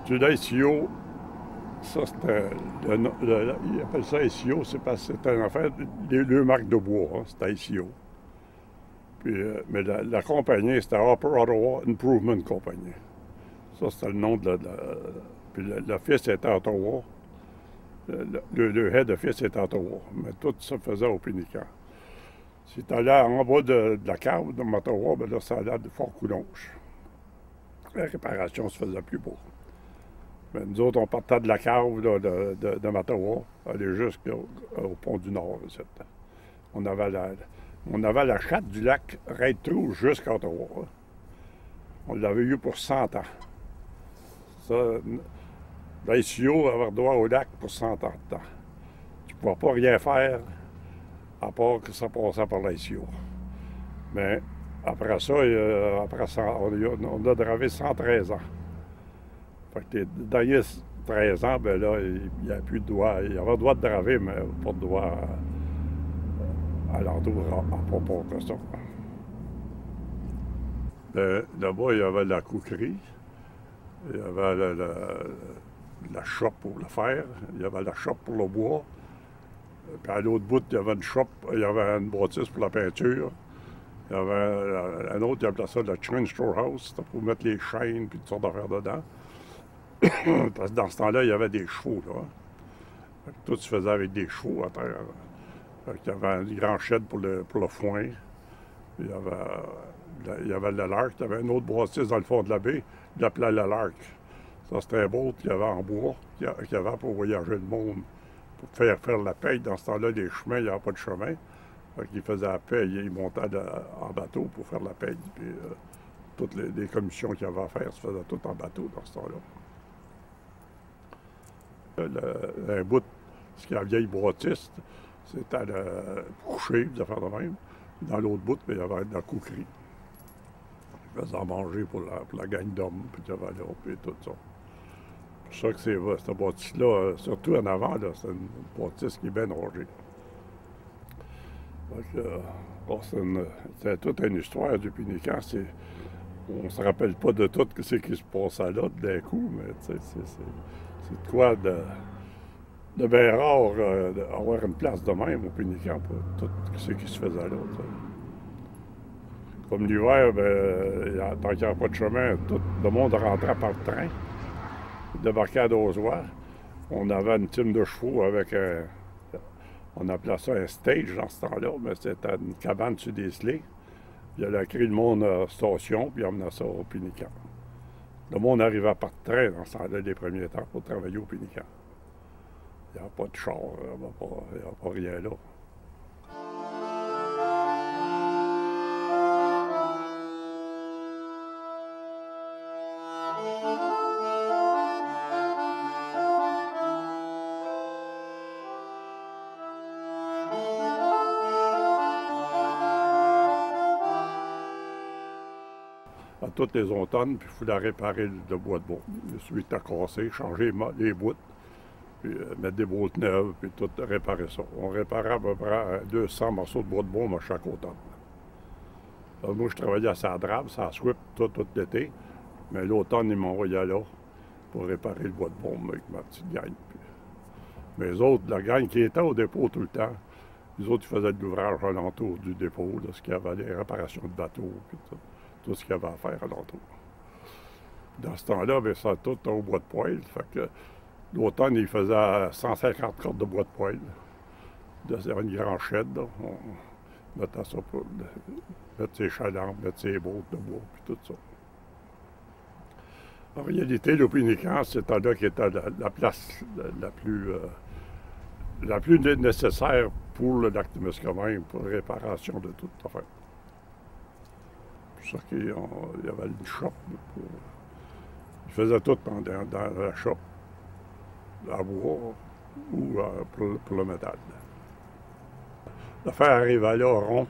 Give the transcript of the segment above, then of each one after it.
Du l'ICO, ça c'était. Ils appellent ça ICO, c'est parce que c'était en fait les deux marques de bois, hein, c'était ICO. Puis, mais la compagnie, c'était Upper Ottawa Improvement Company. Ça, c'était le nom puis l'office était à Ottawa. Le head office était à Ottawa. Mais tout ça faisait au Pénican. Si tu allais en bas de la cave de Ottawa, ben là, ça allait de Fort-Coulonge. La réparation se faisait plus beau. Mais nous autres, on partait de la cave là, de Ottawa, aller jusqu'au pont du Nord. On avait la chatte du lac right-through jusqu'à Ottawa. Hein. On l'avait eu pour 100 ans. Ça, l'ICO avait droit au lac pour 100 ans de temps. Tu ne pouvais pas rien faire à part que ça passait par l'ICO. Mais après ça, on a dravé 113 ans. Fait que les derniers 13 ans, ben là, il n'y a plus de droit. Il y avait le droit de draver, mais pas de droit à l'entour à propos que ça. Là-bas, il y avait la couquerie, il y avait la shop pour le fer, il y avait la shop pour le bois. Puis à l'autre bout, il y avait une shop, il y avait une bâtisse pour la peinture. Il y avait un autre qui appelait ça le Train Storehouse, c'était pour mettre les chaînes puis toutes sortes d'affaires dedans. Parce que dans ce temps-là, il y avait des chevaux, là. Fait que tout se faisait avec des chevaux à terre. Fait qu'il y avait un grand shed pour le foin. Il y avait le lark. Il y avait une autre bâtisse dans le fond de la baie. Il l'appelait le lark. Ça, c'était un boat qu'il y avait en bois, qu'il y avait pour voyager le monde, pour faire la paye. Dans ce temps-là, les chemins, il n'y avait pas de chemin. Fait qu'il faisait la paye, il montait en bateau pour faire la paye. Puis toutes les commissions qu'il y avait à faire se faisaient toutes en bateau dans ce temps-là. Un bout, ce qui est la vieille bâtisse, c'était le coucher, des affaires de même. Dans l'autre bout, il y avait de la couquerie. Ils faisaient à manger pour la gang d'hommes, puis il y avait là, puis tout ça. C'est pour ça que cette bâtisse-là, surtout en avant, c'est une bâtisse qui est bien rangée. C'est toute une histoire du Pénican. On ne se rappelle pas de tout ce qui se passait là d'un coup, mais c'est de quoi de bien rare d'avoir une place de même au Pénican pour tout ce qui se faisait là. T'sais. Comme l'hiver, tant qu'il n'y avait pas de chemin, tout le monde rentrait par le train, débarquait à Dozois. On avait une team de chevaux avec on appelait ça un stage dans ce temps-là, mais c'était une cabane sur des slings. Il y avait créé le monde à la station, puis il emmenait ça au Pénican. Le monde arrivait par train dans ce temps-là, les premiers temps, pour travailler au Pénican. Il n'y a pas de char, il n'y a pas rien là. À tous les automnes, puis il fallait réparer le bois de bois. Celui qui était cassé, changer les bouts, puis mettre des boîtes neuves, puis tout réparer ça. On réparait à peu près 200 morceaux de bois de bois à chaque automne. Alors, moi, je travaillais à Sadrave, ça SWIP tout l'été, mais l'automne, ils m'envoyaient là pour réparer le bois de bois avec ma petite gang. Puis, mais les autres, la gang qui était au dépôt tout le temps, les autres, ils faisaient de l'ouvrage alentour du dépôt, là, ce qu'il y avait, les réparations de bateaux, puis tout ce qu'il y avait à faire alentour. Dans ce temps-là, ça tout au bois de poêle. Fait que l'automne, il faisait 150 cordes de bois de poêle. Il y avait une grande shed, là. On mettait ça pour mettre ses chalands, mettre ses bottes de bois, puis tout ça. En réalité, le Pénican, c'était là qui était la place la plus nécessaire pour le lac de Témiscamingue, pour la réparation de toute affaire. C'est pour ça qu'il y avait une shop. Ils faisaient tout dans la shop, à bois ou pour le métal. Le fer arrivait là rond,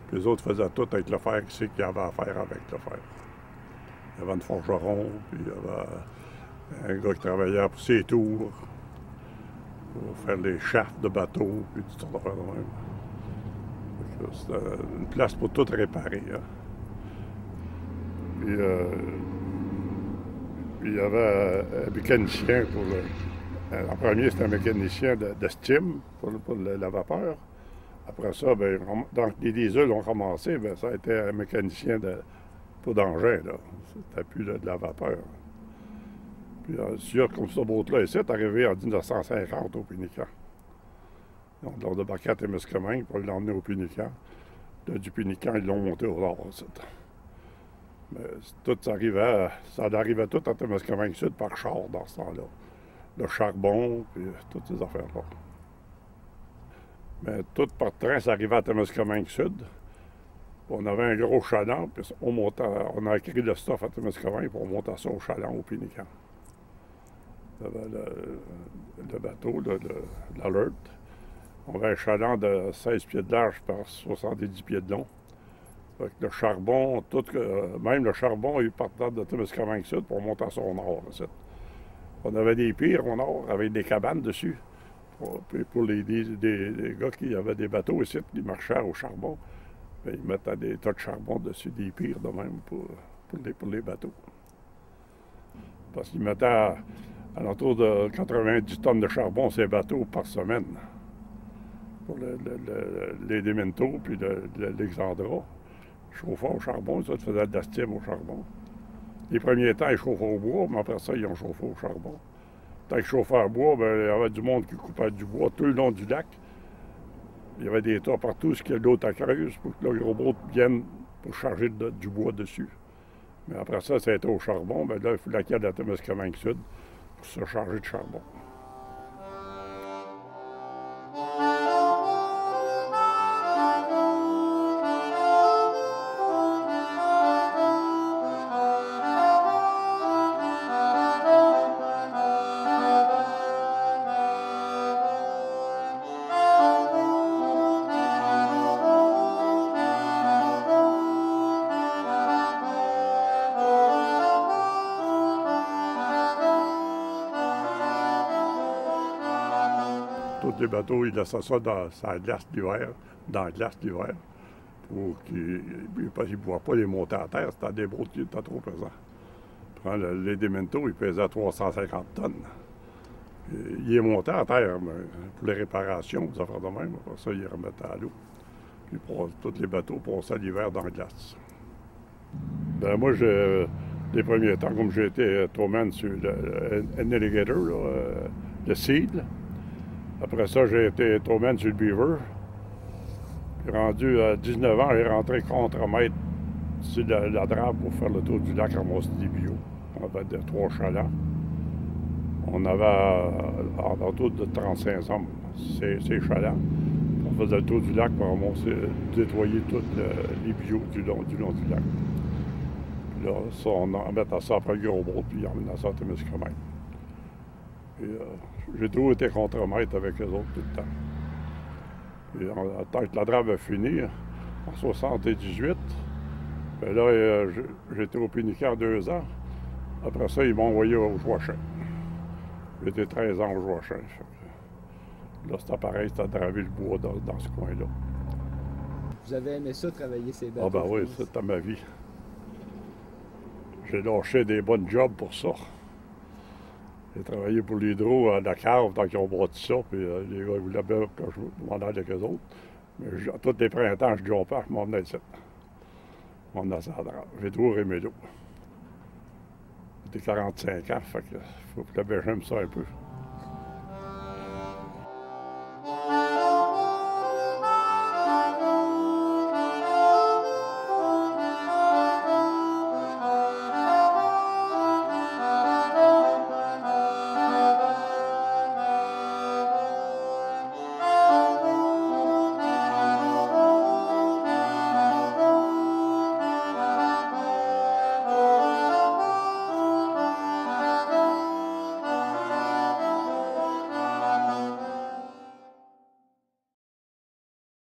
puis les autres faisaient tout avec le fer, qui c'est qu'il y avait à faire avec le fer. Il y avait une forgeron, puis il y avait un gars qui travaillait pour ses tours, pour faire les shafts de bateaux, puis tout ça d'affaires de même. C'était une place pour tout réparer. Hein. Puis, Puis il y avait un mécanicien pour le. En premier, c'était un mécanicien de steam pour la vapeur. Après ça, ben, dans les diesels ont commencé, ben, ça a été un mécanicien pour d'engin. C'était plus de la vapeur. Puis sûr, comme ce boat-là ici, est arrivé en 1950 au Pénican. Donc, on débarquait à Témiscamingue pour l'emmener au Pénican. Là, du Pénican, ils l'ont monté au nord. Mais tout ça arrivait tout à Témiscamingue Sud par char dans ce temps-là. Le charbon, puis toutes ces affaires-là. Mais tout par train, ça arrivait à Témiscamingue Sud. On avait un gros chaland, puis on a écrit le stuff à Témiscamingue pour monter ça au chaland au Pénican. Le bateau, l'Alert. On avait un chaland de 16 pieds de large par 70 pieds de long. Fait que le charbon, même le charbon, il partait de Témiscamingue Sud pour monter ça au nord. Ici. On avait des pires au nord avec des cabanes dessus. Pour les gars qui avaient des bateaux ici, qui marchaient au charbon, bien, ils mettaient des tas de charbon dessus, des pires de même pour les bateaux. Parce qu'ils mettaient à l'entour de 90 tonnes de charbon ces bateaux par semaine. Pour les Déminto puis l'Exandra. Chauffaient au charbon, ça faisait de la stime au charbon. Les premiers temps, ils chauffaient au bois, mais après ça, ils ont chauffé au charbon. Tant qu'ils chauffaient au bois, bien, il y avait du monde qui coupait du bois tout le long du lac. Il y avait des tas partout, ce qu'il y a de l'eau à creuse, pour que le gros boat vienne pour charger du bois dessus. Mais après ça, ça a été au charbon. Bien là, il fallait qu'il y ait de la Témiscamingue Sud pour se charger de charbon. Tous les bateaux, ils laissaient ça dans la glace l'hiver, pour qu'ils ne voient pas les monter à terre. C'était des boats qui étaient trop pesants. Les Déminto, ils pesaient 350 tonnes. Ils les montaient à terre, mais pour les réparations, des affaires de même. Après ça, ils les remettaient à l'eau. Puis tous les bateaux passaient l'hiver dans la glace. Ben moi, les premiers temps, comme j'ai été towman sur le Navigator, le Seed. Après ça, j'ai été towman sur le Beaver. Puis rendu à 19 ans, j'ai rentré contre-maître sur la drape pour faire le tour du lac ramasser des bio. On avait 3 chalands. On avait autour de 35 hommes, ces chalands. On faisait le tour du lac pour ramasser, nettoyer tous les bio du long du lac. Puis là, ça, on en mettait ça après le gros boat, puis on emmenait ça à Témiscamingue. Puis j'ai toujours été contre-maître avec eux autres tout le temps. Puis tant que la drape a fini, en 78, bien là, j'étais au Pénican 2 ans. Après ça, ils m'ont envoyé au Joachim. J'étais 13 ans au Joachim. Là, c'était pareil, c'était draver le bois dans ce coin-là. Vous avez aimé ça, travailler ces bateaux? Ah ben oui, c'était ma vie. J'ai lâché des bonnes jobs pour ça. J'ai travaillé pour l'hydro à la cave tant qu'ils ont bâti ça, puis les gars voulaient bien que je m'en aille avec eux autres. Mais tous les printemps, je jumpais, je m'en venais ici. Je m'en venais à la drape. J'ai toujours aimé l'eau. J'ai 45 ans, fait que j'aime ça un peu.